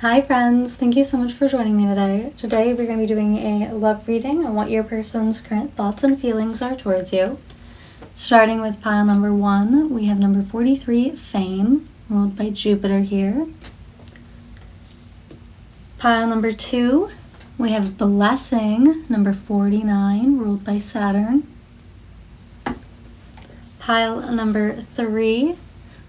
Hi friends, thank you so much for joining me today. Today we're going to be doing a love reading on what your person's current thoughts and feelings are towards you. Starting with pile number 1, we have number 43, Fame, ruled by Jupiter here. Pile number 2, we have Blessing, number 49, ruled by Saturn. Pile number 3,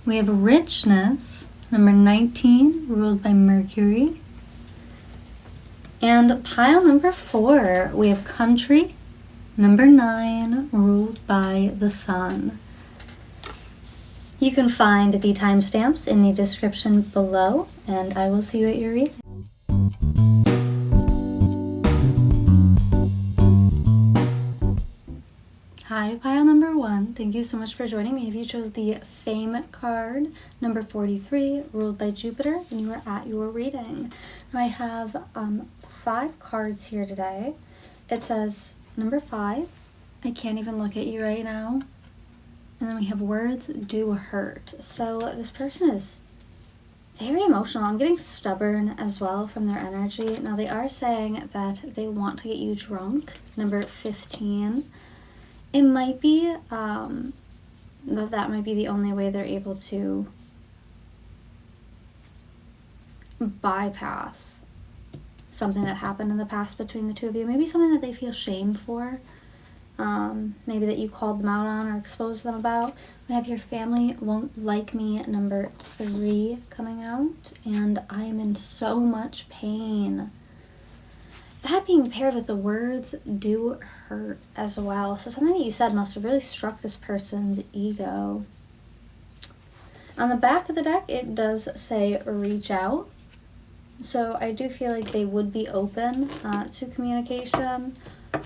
we have Richness, number 19, ruled by Mercury. And pile number 4, we have Country, number 9, ruled by the Sun. You can find the timestamps in the description below, and I will see you at your reading. Hi, pile number 1. Thank you so much for joining me. If you chose the Fame card, number 43, ruled by Jupiter, then you are at your reading. Now I have 5 cards here today. It says number 5, I can't even look at you right now. And then we have words do hurt. So this person is very emotional. I'm getting stubborn as well from their energy. Now they are saying that they want to get you drunk, number 15. It might be that might be the only way they're able to bypass something that happened in the past between the two of you. Maybe something that they feel shame for. Maybe that you called them out on or exposed them about. We have your family won't like me, number 3 coming out. And I am in so much pain. That being paired with the words do hurt as well. So something that you said must have really struck this person's ego. On the back of the deck, it does say reach out. So I do feel like they would be open to communication. But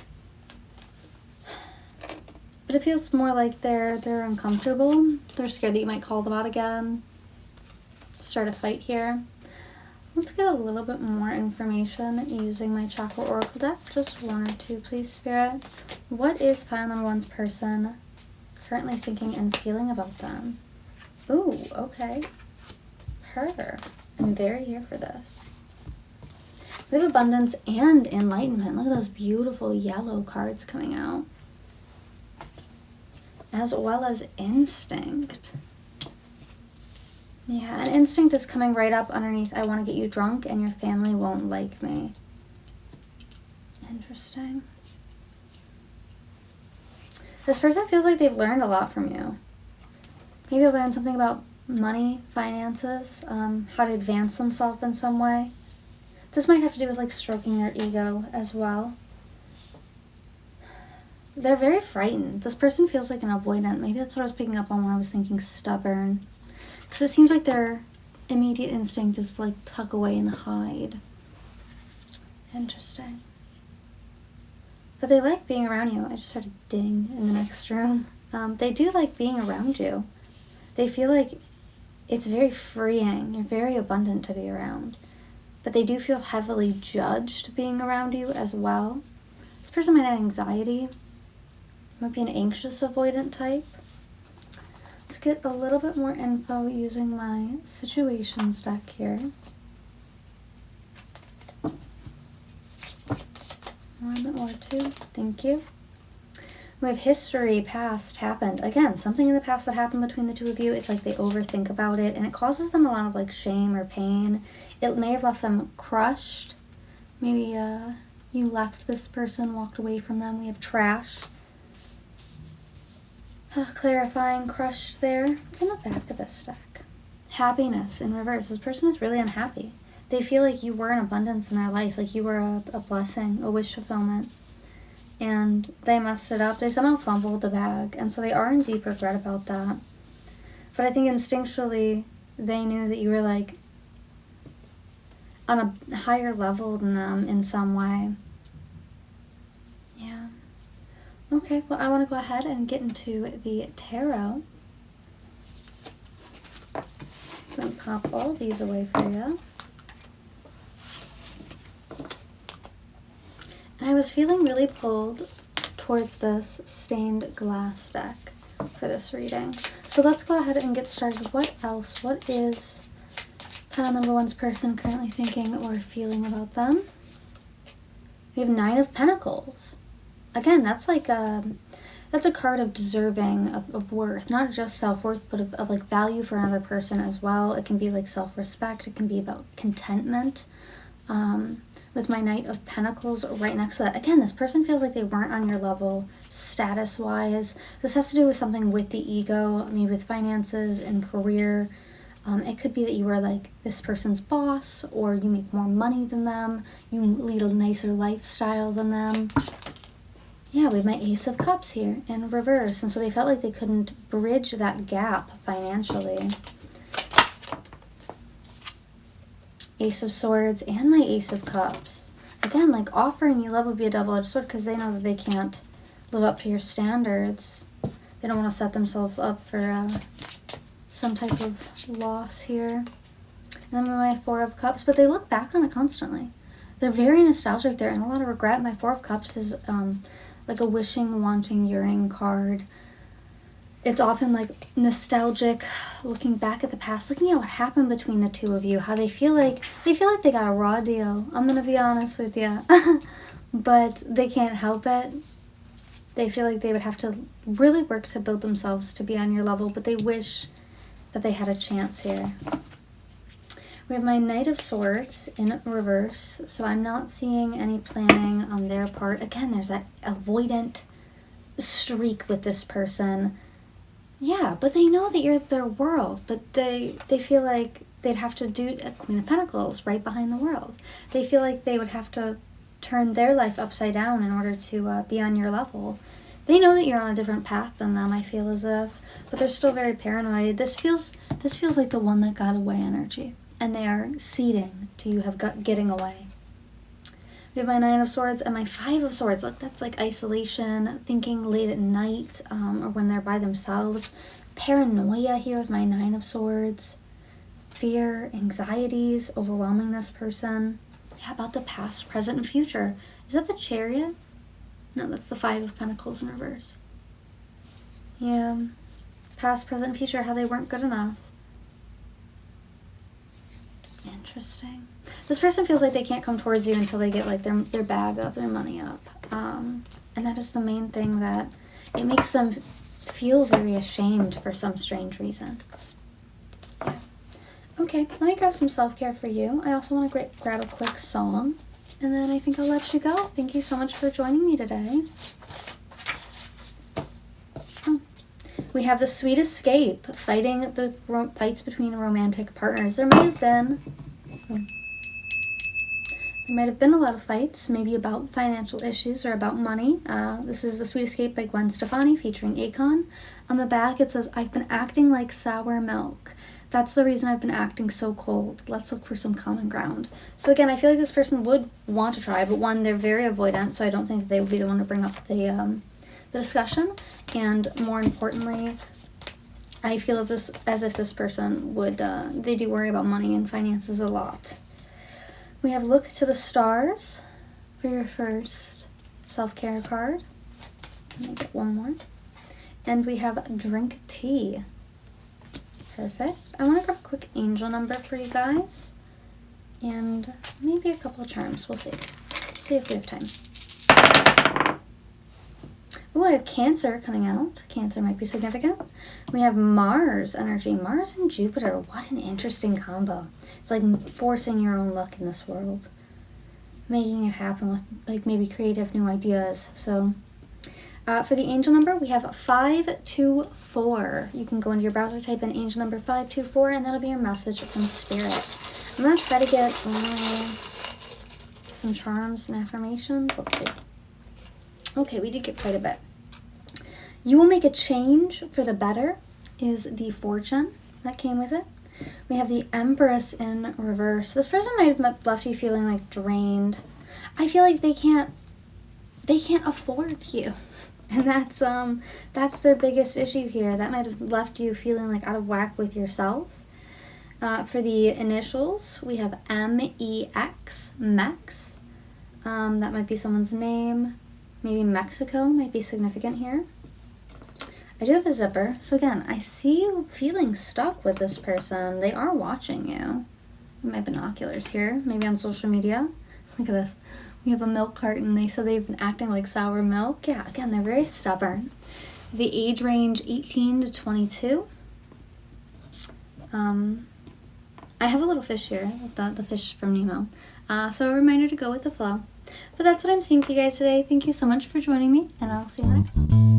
it feels more like they're uncomfortable. They're scared that you might call them out again. Start a fight here. Let's get a little bit more information using my Chakra Oracle deck. Just 1 or 2, please, Spirit. What is pile number 1's person currently thinking and feeling about them? Ooh, okay. Her. I'm very here for this. We have abundance and enlightenment. Look at those beautiful yellow cards coming out. As well as instinct. Yeah, an instinct is coming right up underneath, I want to get you drunk and your family won't like me. Interesting. This person feels like they've learned a lot from you. Maybe learned something about money, finances, how to advance themselves in some way. This might have to do with like stroking their ego as well. They're very frightened. This person feels like an avoidant. Maybe that's what I was picking up on when I was thinking stubborn. Because it seems like their immediate instinct is to like tuck away and hide. Interesting. But they like being around you. I just heard a ding in the next room. They do like being around you. They feel like it's very freeing. You're very abundant to be around. But they do feel heavily judged being around you as well. This person might have anxiety. Might be an anxious avoidant type. Let's get a little bit more info using my situations deck here. One or 2, thank you. We have history, past, happened. Again, something in the past that happened between the two of you. It's like they overthink about it and it causes them a lot of like shame or pain. It may have left them crushed. Maybe you left this person, walked away from them. We have trash. Clarifying, crushed there. What's in the back of this deck? Happiness in reverse. This person is really unhappy. They feel like you were an abundance in their life, like you were a blessing, a wish fulfillment. And they messed it up. They somehow fumbled the bag. And so they are in deep regret about that. But I think instinctually they knew that you were like on a higher level than them in some way. Yeah. Okay, well, I want to go ahead and get into the tarot. So I'm going to pop all these away for you. And I was feeling really pulled towards this stained glass deck for this reading. So let's go ahead and get started. What else? What is pile number one's person currently thinking or feeling about them. We have 9 of Pentacles. Again, that's like that's a card of deserving of worth, not just self-worth, but of like value for another person as well. It can be like self-respect. It can be about contentment. With my Knight of Pentacles right next to that. Again, this person feels like they weren't on your level status-wise. This has to do with something with the ego, maybe with finances and career. It could be that you were like this person's boss, or you make more money than them. You lead a nicer lifestyle than them. Yeah, we have my Ace of Cups here in reverse. And so they felt like they couldn't bridge that gap financially. Ace of Swords and my Ace of Cups. Again, like offering you love would be a double-edged sword because they know that they can't live up to your standards. They don't want to set themselves up for some type of loss here. And then my 4 of Cups, but they look back on it constantly. They're very nostalgic there and a lot of regret. My 4 of Cups is like a wishing, wanting, yearning card. It's often like nostalgic, looking back at the past, looking at what happened between the two of you, how they feel like they got a raw deal. I'm going to be honest with you. But they can't help it. They feel like they would have to really work to build themselves to be on your level, but they wish that they had a chance here. We have my Knight of Swords in reverse, so I'm not seeing any planning on their part. Again, there's that avoidant streak with this person. Yeah, but they know that you're their world, but they feel like they'd have to do a Queen of Pentacles right behind the world. They feel like they would have to turn their life upside down in order to be on your level. They know that you're on a different path than them, I feel as if, but they're still very paranoid. This feels like the one that got away energy, and they are ceding to you getting away. We have my 9 of Swords and my 5 of Swords. Look, that's like isolation, thinking late at night, or when they're by themselves. Paranoia here with my 9 of Swords. Fear, anxieties, overwhelming this person. Yeah, about the past, present, and future. Is that the Chariot? No, that's the 5 of Pentacles in reverse. Yeah, past, present, and future, how they weren't good enough. Interesting. This person feels like they can't come towards you until they get like their bag up, their money up. And that is the main thing that it makes them feel very ashamed for some strange reason. Yeah. Okay, let me grab some self-care for you. I also want to grab a quick song, and then I think I'll let you go. Thank you so much for joining me today. We have the Sweet Escape, fights between romantic partners. There might have been a lot of fights, maybe about financial issues or about money. This is the Sweet Escape by Gwen Stefani featuring Akon. On the back it says, "I've been acting like sour milk. That's the reason I've been acting so cold. Let's look for some common ground." So again, I feel like this person would want to try, but one, they're very avoidant, so I don't think that they would be the one to bring up the discussion. And more importantly, I feel as if this person would, they do worry about money and finances a lot. We have Look to the Stars for your first self-care card. Let me get one more. And we have Drink Tea. Perfect. I want to grab a quick angel number for you guys. And maybe a couple of charms. We'll see. See if we have time. Oh, I have Cancer coming out. Cancer might be significant. We have Mars energy. Mars and Jupiter. What an interesting combo. It's like forcing your own luck in this world. Making it happen with like maybe creative new ideas. So for the angel number, we have 524. You can go into your browser, type in angel number 524, and that'll be your message from Spirit. I'm going to try to get some charms and affirmations. Let's see. Okay, we did get quite a bit. You will make a change for the better is the fortune that came with it. We have the Empress in reverse. This person might have left you feeling like drained. I feel like they can't afford you. And that's their biggest issue here. That might have left you feeling like out of whack with yourself. For the initials, we have MEX, Mex. That might be someone's name. Maybe Mexico might be significant here. I do have a zipper. So again, I see you feeling stuck with this person. They are watching you. my binoculars here, maybe on social media. Look at this. We have a milk carton. They said they've been acting like sour milk. Yeah, again, they're very stubborn. The age range 18 to 22. I have a little fish here, the fish from Nemo. So a reminder to go with the flow. But that's what I'm seeing for you guys today. Thank you so much for joining me, and I'll see you next one.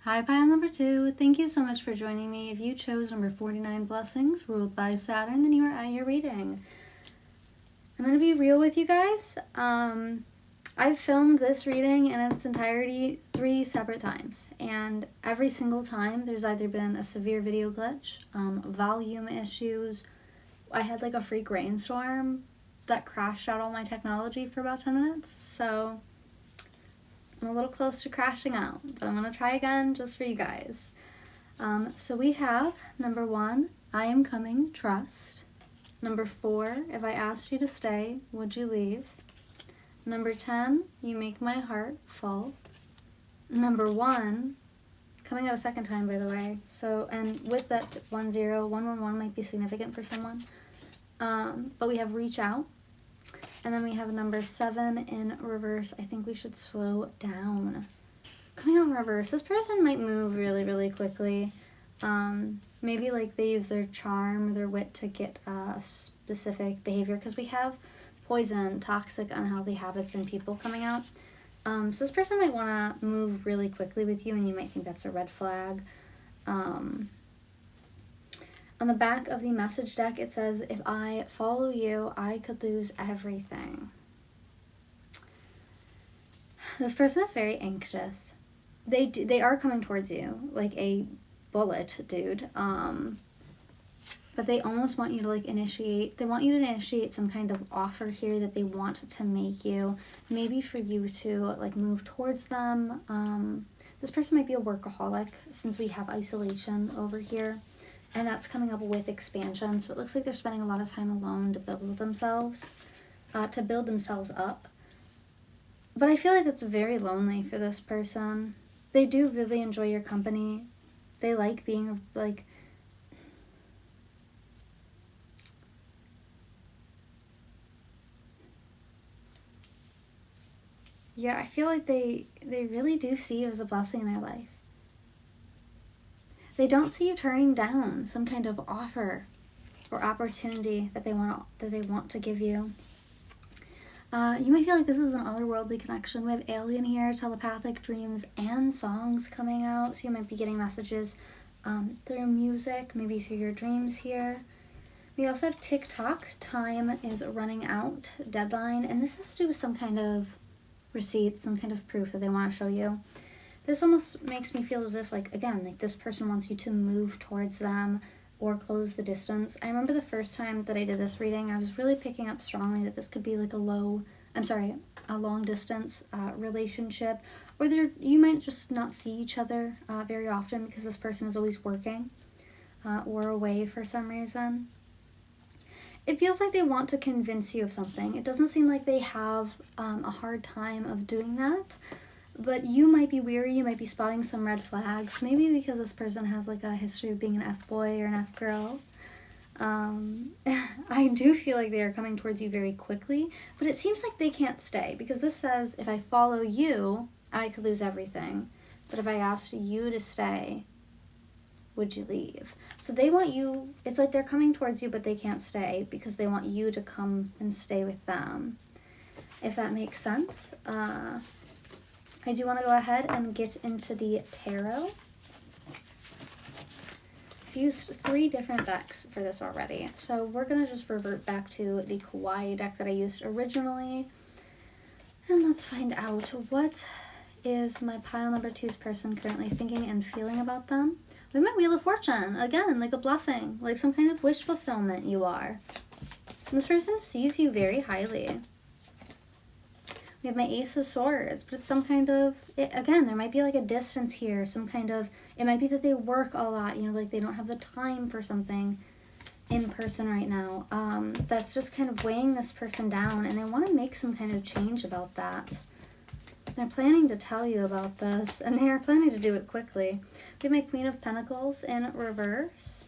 Hi, pile number 2. Thank you so much for joining me. If you chose number 49, blessings, ruled by Saturn, then you are at your reading. I'm going to be real with you guys. I've filmed this reading in its entirety 3 separate times, and every single time there's either been a severe video glitch, volume issues. I had like a freak rainstorm that crashed out all my technology for about 10 minutes, so I'm a little close to crashing out, but I'm going to try again just for you guys. So we have number 1, I am coming, trust. Number 4, if I asked you to stay, would you leave? Number 10, you make my heart full. Number 1, coming out a second time, by the way. So, and with that 1, 0, 1, 1, 1 might be significant for someone. But we have reach out. And then we have number 7 in reverse. I think we should slow down. Coming out in reverse, this person might move really, really quickly. Maybe like they use their charm or their wit to get a specific behavior, because we have poison, toxic, unhealthy habits in people coming out. So this person might want to move really quickly with you, and you might think that's a red flag. On the back of the message deck, it says, if I follow you, I could lose everything. This person is very anxious. They are coming towards you like a bullet, dude. But they almost want you to like initiate. They want you to initiate some kind of offer here that they want to make you. Maybe for you to like move towards them. This person might be a workaholic, since we have isolation over here. And that's coming up with expansion. So it looks like they're spending a lot of time alone to build themselves up. But I feel like that's very lonely for this person. They do really enjoy your company. They like being like... Yeah, I feel like they really do see you as a blessing in their life. They don't see you turning down some kind of offer or opportunity that they want to give you. You might feel like this is an otherworldly connection. We have alien here, telepathic dreams, and songs coming out. So you might be getting messages through music, maybe through your dreams here. We also have TikTok. Time is running out, deadline, and this has to do with some kind of receipt, some kind of proof that they want to show you. This almost makes me feel as if, like, again, like this person wants you to move towards them or close the distance. I remember the first time that I did this reading, I was really picking up strongly that this could be like a long distance relationship, or you might just not see each other very often because this person is always working or away for some reason. It feels like they want to convince you of something. It doesn't seem like they have a hard time of doing that. But you might be weary, you might be spotting some red flags, maybe because this person has like a history of being an F-boy or an F-girl. I do feel like they are coming towards you very quickly, but it seems like they can't stay, because this says, if I follow you, I could lose everything. But if I asked you to stay, would you leave? So they want you, it's like they're coming towards you, but they can't stay because they want you to come and stay with them. If that makes sense. I do want to go ahead and get into the tarot. I've used 3 different decks for this already, so we're going to just revert back to the Kawaii deck that I used originally. And let's find out, what is my pile number 2's person currently thinking and feeling about them? We have my Wheel of Fortune, again, like a blessing, like some kind of wish fulfillment you are. And this person sees you very highly. We have my Ace of Swords, but it's some kind of, again, there might be like a distance here, some kind of, it might be that they work a lot, you know, like they don't have the time for something. in person right now that's just kind of weighing this person down, and they want to make some kind of change about that. They're planning to tell you about this, and they are planning to do it quickly. We have my Queen of Pentacles in reverse.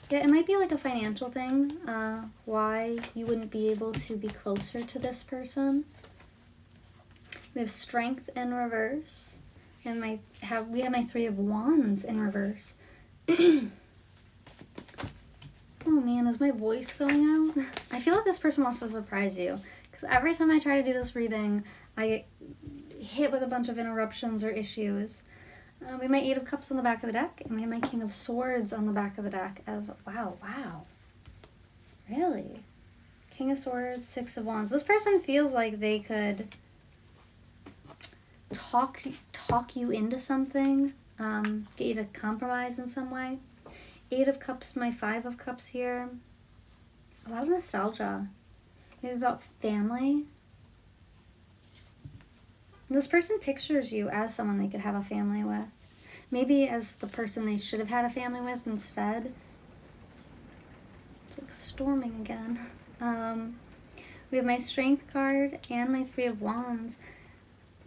Yeah, it might be like a financial thing, why you wouldn't be able to be closer to this person. We have Strength in reverse, and we have my Three of Wands in reverse. Oh man, is my voice going out? I feel like this person wants to surprise you, because every time I try to do this reading, I get hit with a bunch of interruptions or issues. We have my Eight of Cups on the back of the deck, and we have my King of Swords on the back of the deck as, wow. Really? King of Swords, Six of Wands. This person feels like they could talk you into something, get you to compromise in some way. Eight of Cups, my Five of Cups here. A lot of nostalgia. Maybe about family. This person pictures you as someone they could have a family with. Maybe as the person they should have had a family with instead. It's like storming again. We have my Strength card and my Three of Wands.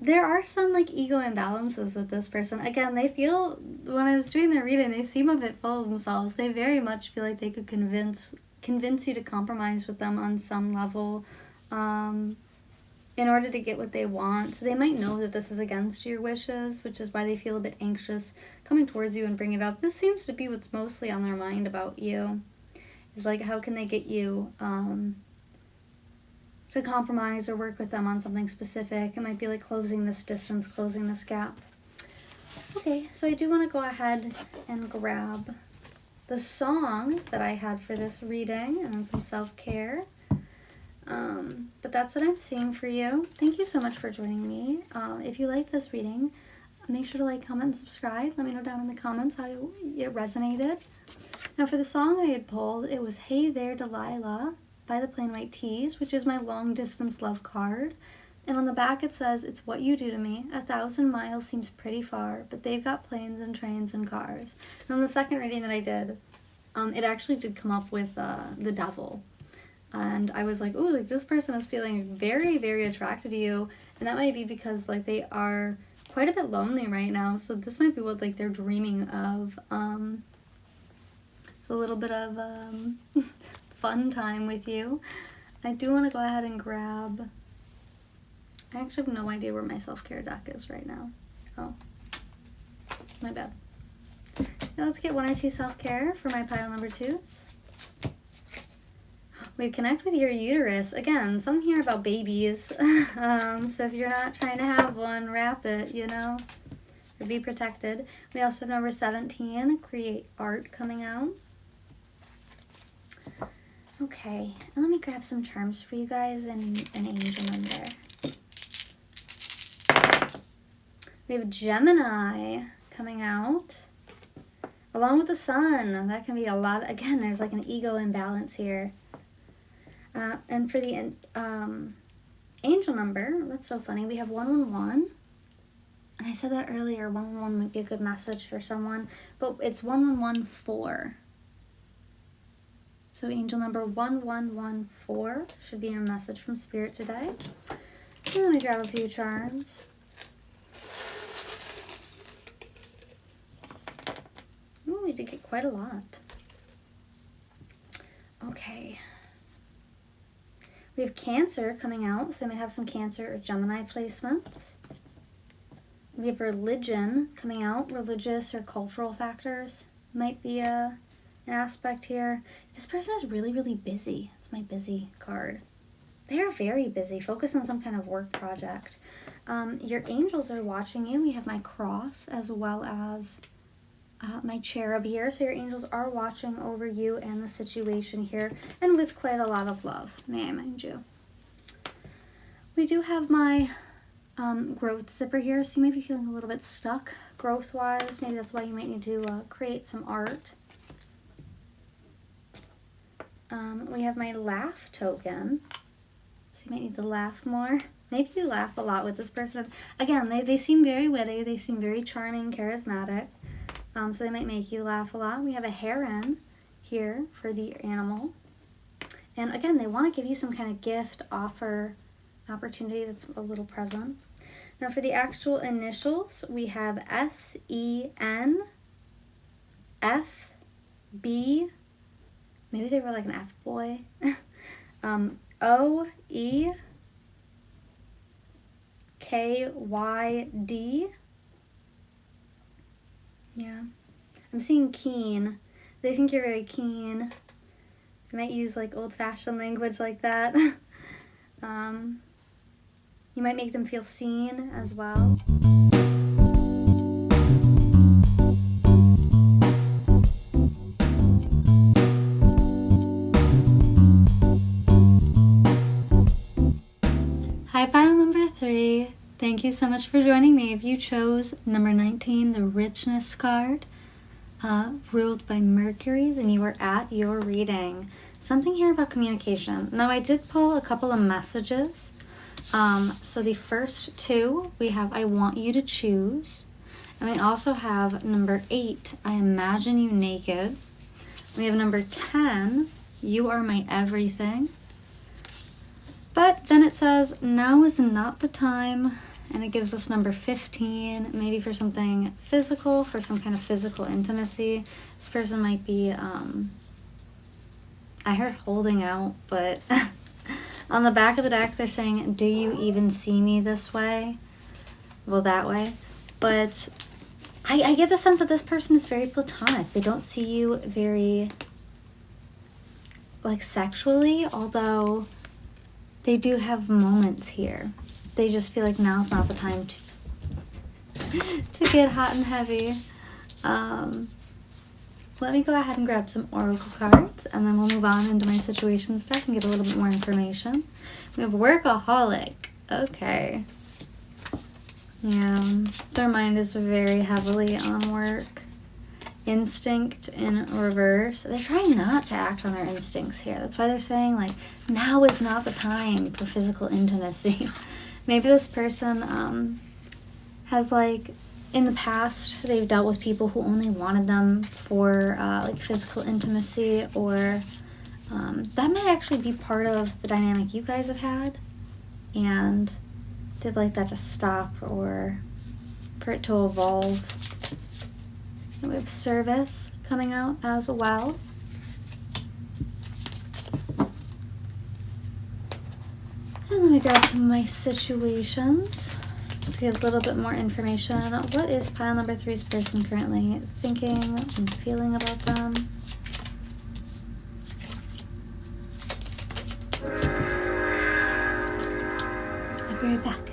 There are some like ego imbalances with this person. Again, they feel, when I was doing their reading, they seem a bit full of themselves. They very much feel like they could convince you to compromise with them on some level in order to get what they want. So they might know that this is against your wishes, which is why they feel a bit anxious coming towards you and bring it up. This seems to be what's mostly on their mind about you. Is like, how can they get you to compromise or work with them on something specific. It might be like closing this distance, closing this gap. Okay, so I do want to go ahead and grab the song that I had for this reading and then some self-care. But that's what I'm seeing for you. Thank you so much for joining me. If you like this reading, make sure to like, comment, and subscribe. Let me know down in the comments how it resonated. Now for the song I had pulled, it was Hey There Delilah by the Plain White Tees, which is my long distance love card. And on the back it says, it's what you do to me. 1,000 miles seems pretty far, but they've got planes and trains and cars. And on the second reading that I did, it actually did come up with the devil. And I was like, ooh, like this person is feeling very, very attracted to you. And that might be because like they are quite a bit lonely right now. So this might be what like they're dreaming of. It's a little bit of fun time with you. I do want to go ahead and grab, I actually have no idea where my self-care deck is right now. Oh, my bad. Now let's get one or two self-care for my pile number 2s. We connect with your uterus. Again, something here about babies. So if you're not trying to have one, wrap it, you know, or be protected. We also have number 17, create art, coming out. Okay, and let me grab some charms for you guys and an angel number. We have Gemini coming out, along with the sun. That can be a lot. Again, there's like an ego imbalance here. And for the angel number, that's so funny, we have 111. And I said that earlier, 111 might be a good message for someone, but it's 1114. So angel number 1114 should be your message from Spirit today. And let me grab a few charms. Ooh, we did get quite a lot. Okay. We have Cancer coming out, so they might have some Cancer or Gemini placements. We have Religion coming out. Religious or cultural factors might be an aspect here. This person is really, really busy. It's my busy card. They are very busy. Focus on some kind of work project. Your angels are watching you. We have my cross as well as my cherub here. So your angels are watching over you and the situation here, and with quite a lot of love, may I mind you. We do have my growth zipper here, so you may be feeling a little bit stuck growth-wise. Maybe that's why you might need to create some art. We have my laugh token, so you might need to laugh more. Maybe you laugh a lot with this person. Again, they seem very witty, they seem very charming, charismatic, so they might make you laugh a lot. We have a heron here for the animal. And again, they want to give you some kind of gift, offer, opportunity that's a little present. Now for the actual initials, we have S-E-N, F-B, maybe they were like an F-boy, O-E-K-Y-D. Yeah, I'm seeing keen. They think you're very keen. I might use like old-fashioned language like that. You might make them feel seen as well. Hi, pile number 3. Thank you so much for joining me. If you chose number 19, the Richness card, ruled by Mercury, then you are at your reading. Something here about communication. Now, I did pull a couple of messages. So the first 2, we have I want you to choose. And we also have number 8, I imagine you naked. We have number 10, you are my everything. But then it says, now is not the time. And it gives us number 15, maybe for something physical, for some kind of physical intimacy. This person might be, I heard holding out, but on the back of the deck, they're saying, do you even see me this way? Well, that way. But I get the sense that this person is very platonic. They don't see you very, like, sexually, although they do have moments here. They just feel like now's not the time to get hot and heavy. Let me go ahead and grab some oracle cards, and then we'll move on into my situations deck and get a little bit more information. We have workaholic. Okay. Yeah, their mind is very heavily on work. Instinct in reverse. They're trying not to act on their instincts here. That's why they're saying, like, now is not the time for physical intimacy. Maybe this person has, like, in the past, they've dealt with people who only wanted them for, like, physical intimacy, or that might actually be part of the dynamic you guys have had, and they'd like that to stop or for it to evolve. And we have service coming out as well. And let me grab some of my situations to get a little bit more information. What is pile number 3's person currently thinking and feeling about them? I'll be right back.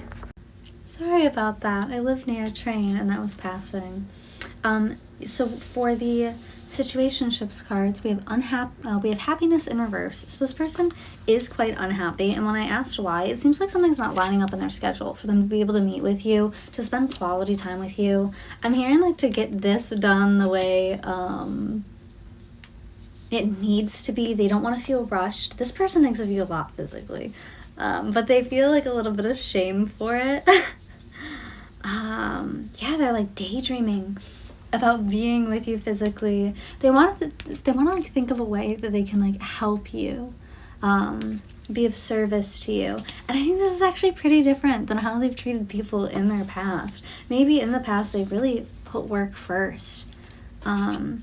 Sorry about that. I live near a train and that was passing. So for the situationships cards, we have happiness in reverse. So this person is quite unhappy, and when I asked why, it seems like something's not lining up in their schedule for them to be able to meet with you, to spend quality time with you. I'm hearing, like, to get this done the way it needs to be. They don't want to feel rushed. This person thinks of you a lot physically, but they feel like a little bit of shame for it. Yeah, they're like daydreaming about being with you physically. They want to like think of a way that they can, like, help you, be of service to you. And I think this is actually pretty different than how they've treated people in their past. Maybe in the past they really put work first, but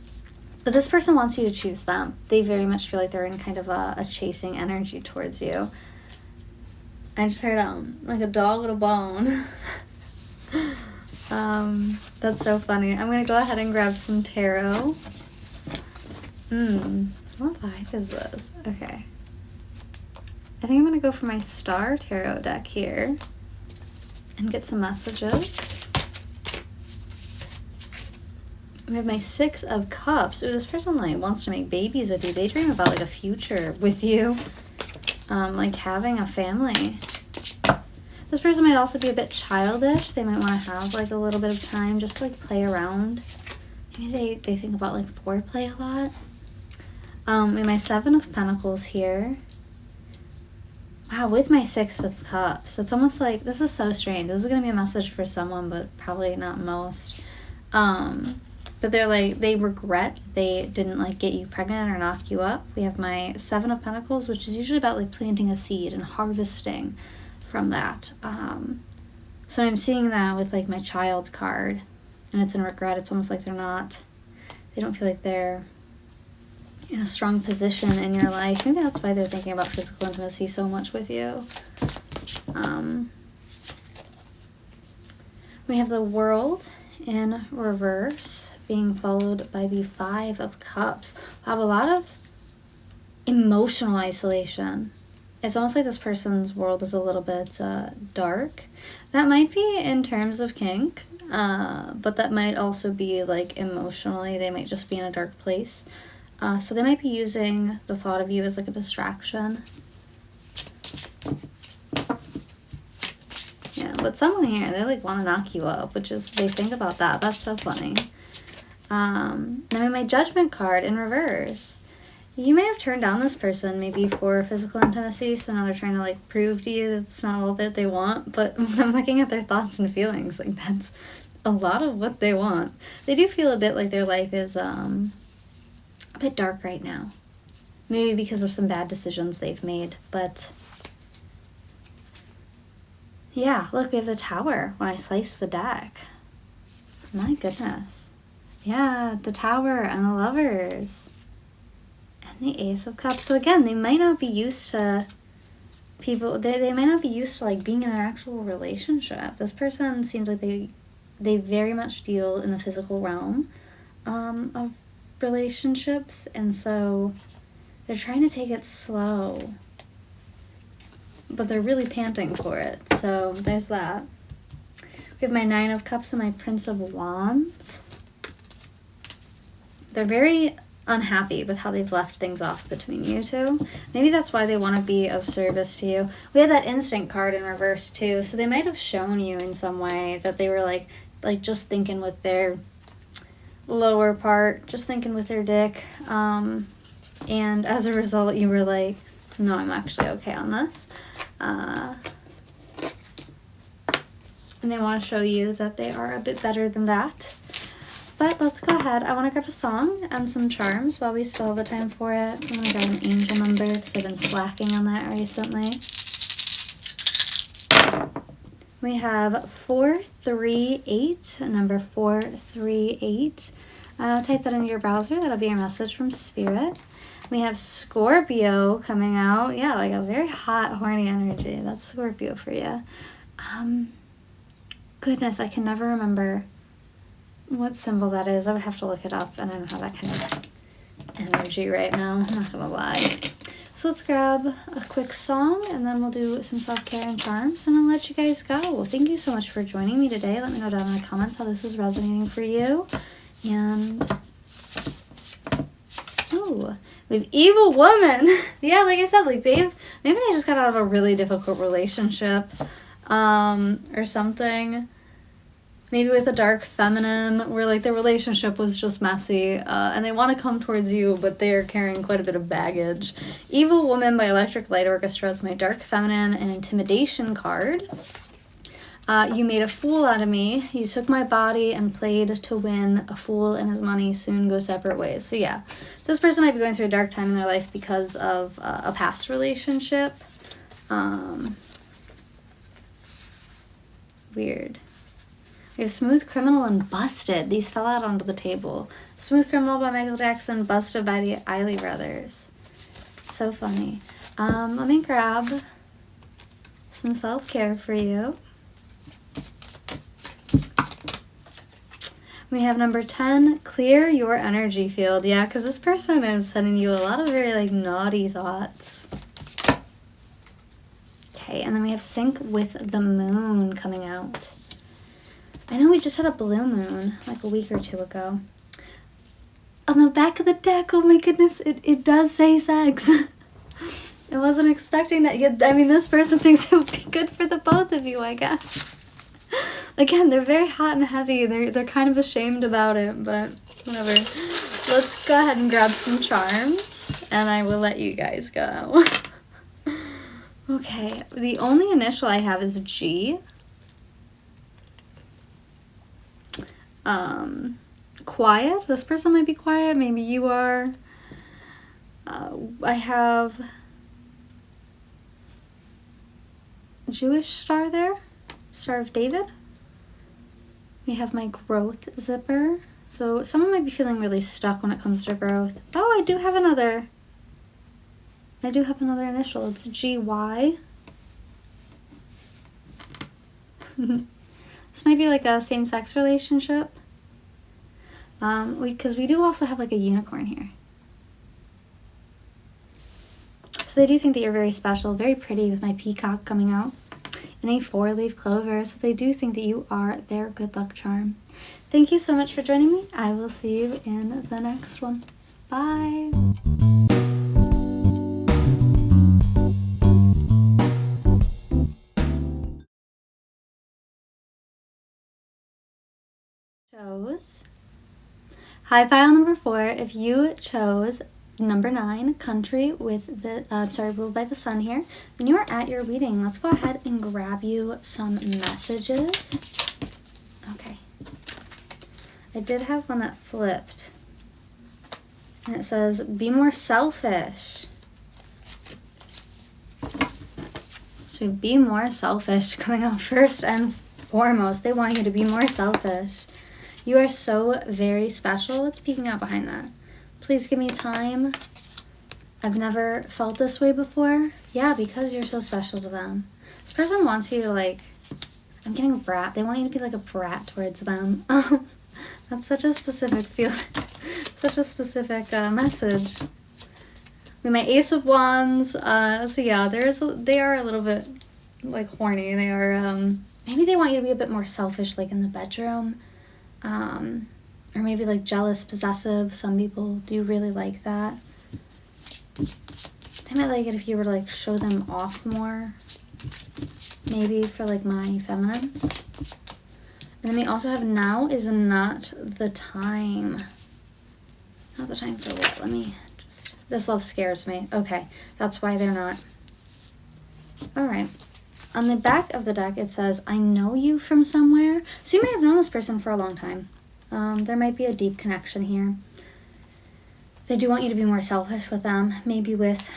this person wants you to choose them. They very much feel like they're in kind of a chasing energy towards you. I just heard like a dog with a bone. That's so funny. I'm gonna go ahead and grab some tarot. What the heck is this? Okay. I think I'm gonna go for my star tarot deck here and get some messages. We have my 6 of Cups. Ooh, this person, like, wants to make babies with you. They dream about, like, a future with you, like having a family. This person might also be a bit childish. They might want to have, like, a little bit of time just to, like, play around. Maybe they think about, like, foreplay a lot. We have my 7 of Pentacles here. Wow, with my 6 of Cups. It's almost like, this is so strange. This is going to be a message for someone, but probably not most. but they're like, they regret they didn't like get you pregnant or knock you up. We have my Seven of Pentacles, which is usually about like planting a seed and harvesting from that. So I'm seeing that with like my Child card, and it's in regret. It's almost like they don't feel like they're in a strong position in your life. Maybe that's why they're thinking about physical intimacy so much with you. We have the World in reverse being followed by the Five of Cups. I have a lot of emotional isolation. It's almost like this person's world is a little bit dark. That might be in terms of kink, but that might also be like emotionally, they might just be in a dark place. So they might be using the thought of you as like a distraction. Yeah, but someone here, they like want to knock you up, which is, they think about that. That's so funny. Then we have my Judgment card in reverse. You may have turned down this person maybe for physical intimacy, so now they're trying to like prove to you that it's not all that they want. But when I'm looking at their thoughts and feelings, like that's a lot of what they want. They do feel a bit like their life is a bit dark right now. Maybe because of some bad decisions they've made, but yeah, look, we have the Tower when I slice the deck. My goodness. Yeah, the Tower and the Lovers. And the Ace of Cups. So again, they might not be used to people, they might not be used to like being in an actual relationship. This person seems like they very much deal in the physical realm of relationships, and so they're trying to take it slow, but they're really panting for it. So there's that. We have my Nine of Cups and my Prince of Wands. They're very unhappy with how they've left things off between you two. Maybe that's why they want to be of service to you. We had that Instinct card in reverse too, so they might have shown you in some way that they were like just thinking with their lower part, just thinking with their dick, and as a result you were like, no, I'm actually okay on this, and they want to show you that they are a bit better than that. But let's go ahead. I want to grab a song and some charms while we still have the time for it. I'm going to grab an angel number because I've been slacking on that recently. We have 438, number 438. Type that into your browser. That'll be your message from Spirit. We have Scorpio coming out. Yeah, like a very hot, horny energy. That's Scorpio for you. Goodness, I can never remember what symbol that is. I would have to look it up, and I don't have that kind of energy right now. I'm not going to lie. So let's grab a quick song, and then we'll do some self-care and charms, and I'll let you guys go. Thank you so much for joining me today. Let me know down in the comments how this is resonating for you. And oh, we have Evil Woman. Yeah, like I said, like maybe they just got out of a really difficult relationship, or something. Maybe with a dark feminine, where like the relationship was just messy, and they want to come towards you, but they are carrying quite a bit of baggage. Evil Woman by Electric Light Orchestra is my dark feminine and intimidation card. You made a fool out of me. You took my body and played to win. A fool and his money soon go separate ways. So yeah, this person might be going through a dark time in their life because of a past relationship. Weird. We have Smooth Criminal and Busted. These fell out onto the table. Smooth Criminal by Michael Jackson, Busted by the Isley Brothers. So funny. Let me grab some self-care for you. We have number 10, Clear Your Energy Field. Yeah, because this person is sending you a lot of very like naughty thoughts. Okay, and then we have Sync with the Moon coming out. I know we just had a blue moon like a week or two ago. On the back of the deck, oh my goodness, it does say sex. I wasn't expecting that. I mean, this person thinks it would be good for the both of you, I guess. Again, they're very hot and heavy. They're kind of ashamed about it, but whatever. Let's go ahead and grab some charms, and I will let you guys go. Okay, the only initial I have is G. quiet. This person might be quiet. Maybe you are. I have Jewish star there. Star of David. We have my growth zipper. So someone might be feeling really stuck when it comes to growth. Oh, I do have another initial. It's GY. This might be like a same-sex relationship. Because we do also have like a unicorn here. So they do think that you're very special, very pretty with my peacock coming out in a 4-leaf clover. So they do think that you are their good luck charm. Thank you so much for joining me. I will see you in the next one. Bye. High pile number 4. If you chose number 9, country with the ruled by the sun here, then you are at your reading. Let's go ahead and grab you some messages. Okay. I did have one that flipped. And it says, be more selfish. So be more selfish coming out first and foremost. They want you to be more selfish. You are so very special. What's peeking out behind that? Please give me time. I've never felt this way before. Yeah, because you're so special to them. This person wants you to like, I'm getting brat. They want you to be like a brat towards them. That's such a specific feel, such a specific message. With my Ace of Wands, so yeah, they are a little bit like horny. They are, maybe they want you to be a bit more selfish, like in the bedroom, or maybe like jealous, possessive. Some people do really like that. They might like it if you were to like show them off more, maybe for like my feminines. And then we also have now is not the time. Not the time for what? Let me just... This love scares me. Okay, that's why they're not. All right. On the back of the deck, it says, I know you from somewhere. So you may have known this person for a long time. There might be a deep connection here. They do want you to be more selfish with them. Maybe with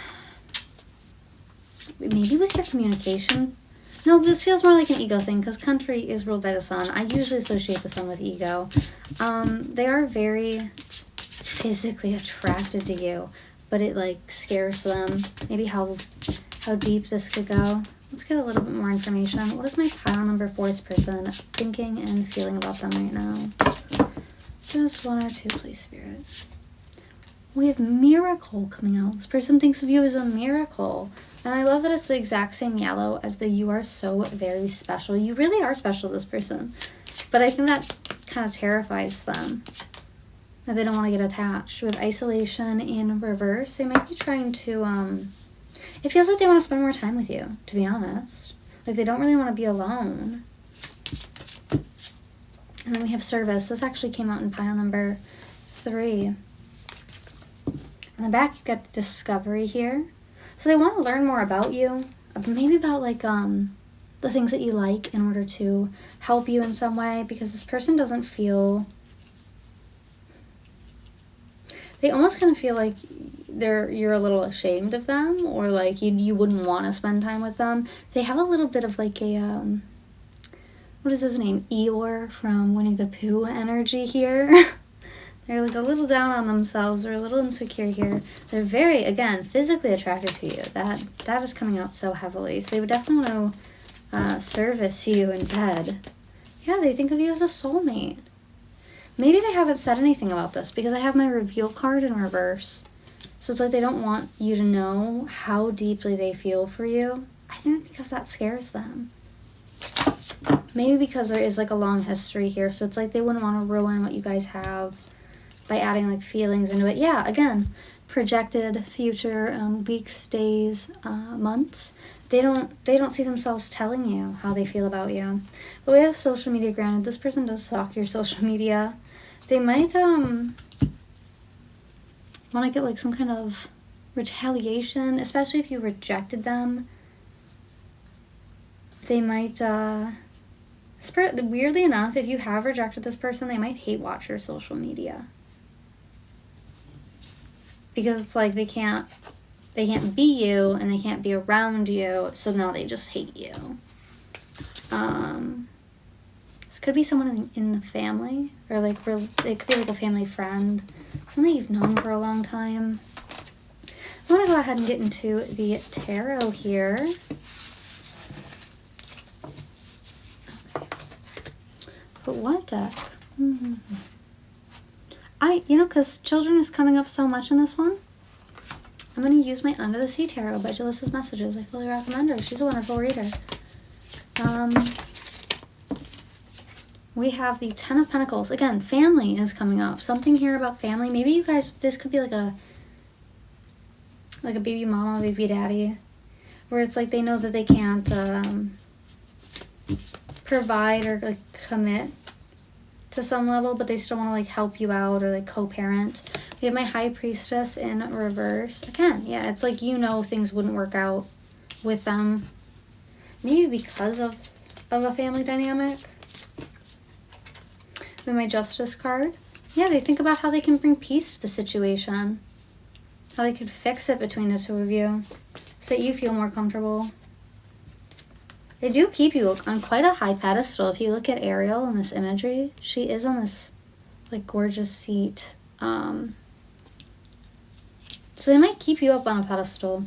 your communication. No, this feels more like an ego thing because country is ruled by the sun. I usually associate the sun with ego. They are very physically attracted to you, but it like scares them. Maybe how deep this could go. Let's get a little bit more information. What is my pile number 4's person thinking and feeling about them right now? Just 1 or 2, please, Spirit. We have miracle coming out. This person thinks of you as a miracle. And I love that it's the exact same yellow as the you are so very special. You really are special to this person. But I think that kind of terrifies them. That they don't want to get attached. We have isolation in reverse. They might be trying to, it feels like they want to spend more time with you, to be honest. Like they don't really want to be alone. And then we have service. This actually came out in pile number 3. On the back, you've got the discovery here. So they want to learn more about you, maybe about like the things that you like in order to help you in some way, because this person doesn't feel, they almost kind of feel like you're a little ashamed of them, or like you wouldn't want to spend time with them. They have a little bit of like a, what is his name? Eeyore from Winnie the Pooh energy here. They're like a little down on themselves or a little insecure here. They're very, again, physically attracted to you. That is coming out so heavily. So they would definitely want to service you in bed. Yeah, they think of you as a soulmate. Maybe they haven't said anything about this because I have my reveal card in reverse. So it's like they don't want you to know how deeply they feel for you. I think because that scares them. Maybe because there is like a long history here. So it's like they wouldn't want to ruin what you guys have by adding like feelings into it. Yeah, again, projected future weeks, days, months. They don't see themselves telling you how they feel about you. But we have social media. Granted, this person does stalk your social media. They might want to get like some kind of retaliation, especially if you rejected them. They might Weirdly enough, if you have rejected this person, they might hate watch your social media. Because it's like they can't be you and they can't be around you, so now they just hate you. This could be someone in the family, or like it could be like a family friend, someone that you've known for a long time. I want to go ahead and get into the tarot here. But what deck? Because children is coming up so much in this one, I'm going to use my Under the Sea Tarot by Jalissa's Messages. I fully recommend her. She's a wonderful reader. We have the Ten of Pentacles. Again, family is coming up. Something here about family. Maybe you guys, this could be like a baby mama, baby daddy, where it's like they know that they can't provide or like commit to some level, but they still want to like help you out or like co-parent. We have my High Priestess in reverse. Again, yeah, it's like things wouldn't work out with them. Maybe because of a family dynamic. We have my Justice card. Yeah, they think about how they can bring peace to the situation. How they could fix it between the two of you so that you feel more comfortable. They do keep you on quite a high pedestal. If you look at Ariel in this imagery, she is on this like gorgeous seat. So they might keep you up on a pedestal.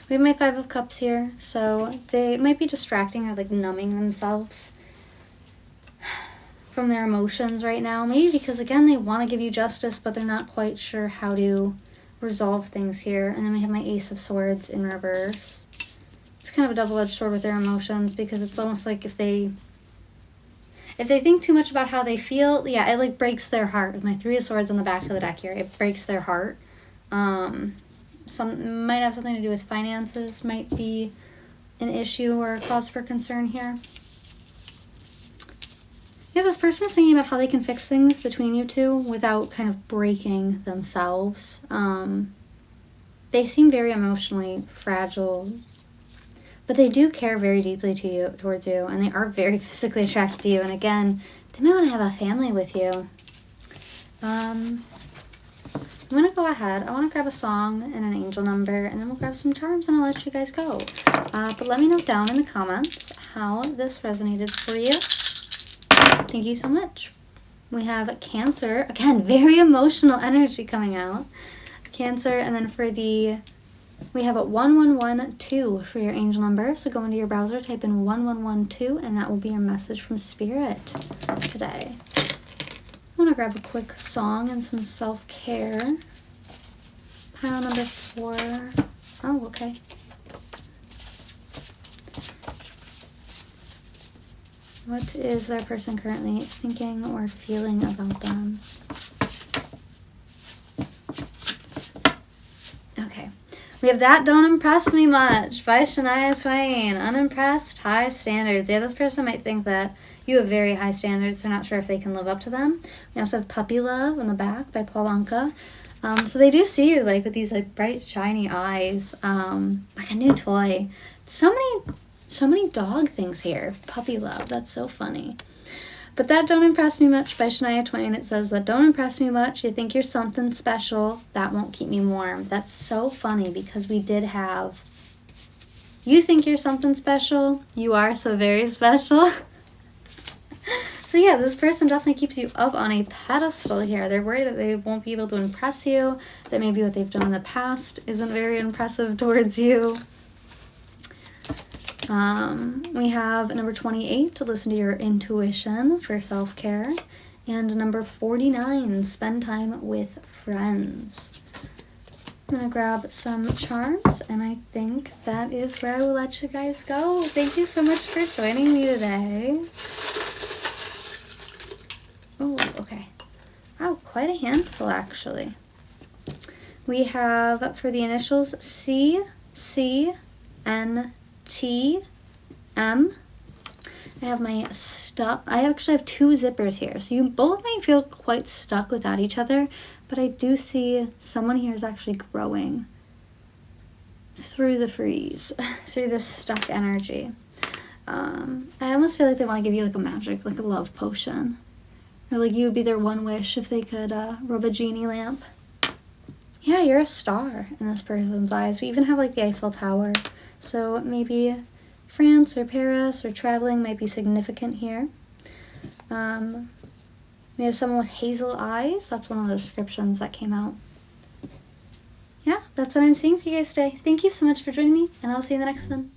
We have my Five of Cups here. So they might be distracting or like numbing themselves from their emotions right now. Maybe because, again, they want to give you justice, but they're not quite sure how to resolve things here. And then we have my Ace of Swords in reverse. It's kind of a double-edged sword with their emotions, because it's almost like if they think too much about how they feel, yeah, it like breaks their heart. With my Three of Swords on the back of the deck here, it breaks their heart. Some might have something to do with finances, might be an issue or a cause for concern here. Yeah, this person is thinking about how they can fix things between you two without kind of breaking themselves. They seem very emotionally fragile, but they do care very deeply towards you, and they are very physically attracted to you. And again, they might want to have a family with you. I'm going to go ahead. I want to grab a song and an angel number, and then we'll grab some charms, and I'll let you guys go. But let me know down in the comments how this resonated for you. Thank you so much. We have Cancer. Again, very emotional energy coming out. Cancer, and then we have a 1112 for your angel number. So go into your browser, type in 1112, and that will be your message from Spirit today. I want to grab a quick song and some self-care. Pile number 4. Oh, okay. What is their person currently thinking or feeling about them? Okay. We have That Don't Impress Me Much by Shania Twain. Unimpressed, high standards. Yeah, this person might think that you have very high standards. They're not sure if they can live up to them. We also have Puppy Love on the back by Paul Anka. So they do see you like with these like bright, shiny eyes, like a new toy. So many dog things here. Puppy Love. That's so funny. But That Don't Impress Me Much by Shania Twain. It says, that don't impress me much. You think you're something special. That won't keep me warm. That's so funny because we did have, you think you're something special. You are so very special. So yeah, this person definitely keeps you up on a pedestal here. They're worried that they won't be able to impress you. That maybe what they've done in the past isn't very impressive towards you. We have number 28, to listen to your intuition for self-care, and number 49, spend time with friends. I'm going to grab some charms, and I think that is where I will let you guys go. Thank you so much for joining me today. Oh, okay. Wow, quite a handful, actually. We have, for the initials, C, C, N, T, M. I have my stuff. I actually have 2 zippers here, so you both might feel quite stuck without each other, but I do see someone here is actually growing through the freeze, through this stuck energy. I almost feel like they want to give you like a magic, like a love potion. Or like you would be their one wish if they could rub a genie lamp. Yeah, you're a star in this person's eyes. We even have like the Eiffel Tower. So maybe France or Paris or traveling might be significant here. We have someone with hazel eyes. That's one of the descriptions that came out. Yeah, that's what I'm seeing for you guys today. Thank you so much for joining me, and I'll see you in the next one.